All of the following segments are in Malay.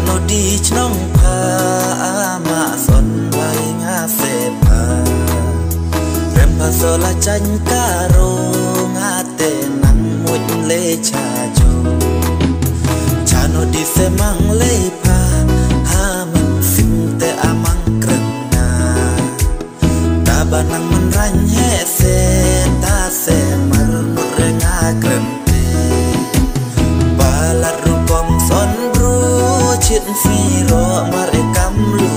no di chnong pha ma son vai nga se pha rem pha so la chanh ka ro nga te nang muj le cha jo cha no di se mang le pha ha min sim te amang kreng na ta ba nang man ranh he se ta se mar nur re nga kreng chuyện phi ro mar e kam lu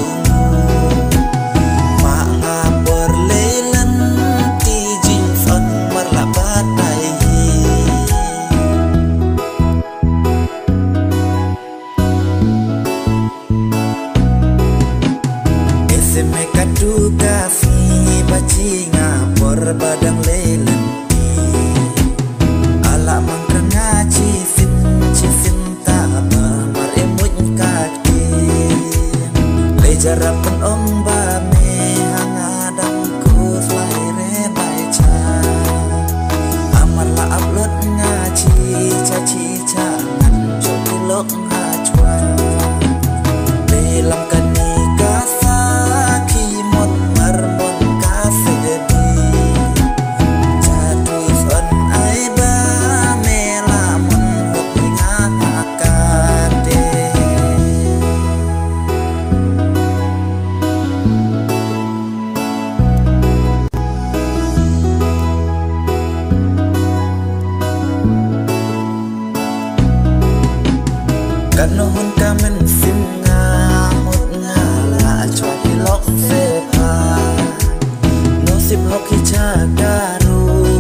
ma nga por le lan ti jin son mar la ba tai ese me kadu ka fi ba chi nga por badang le lan ti ala mang nga chi sin ta ba jarapan om ba me hangadang ku fly re bai cha amar la upload nga chi cha ngan chok lok nga chwa le lam kan ni ka sa ki mon mar mon ka se di cha tu son ai ba me la mon hok nga ka de kan no hun ka men sim nga mut nga la chwa ki lok se pha no sim hok ki cha ka ru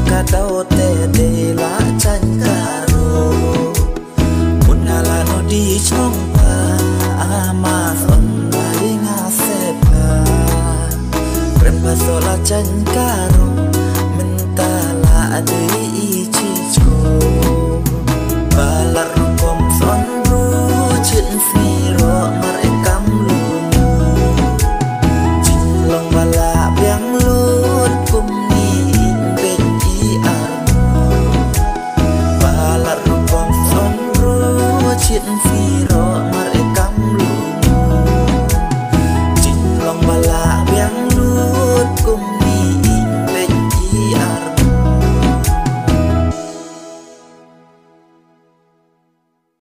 ka dau te de la chan ka ru mun nga la no di chong pa ama son lai nga se pha rem pa so la chan ka ru men ta la de i chi cho ba la ru kom son chuyện phi ro mar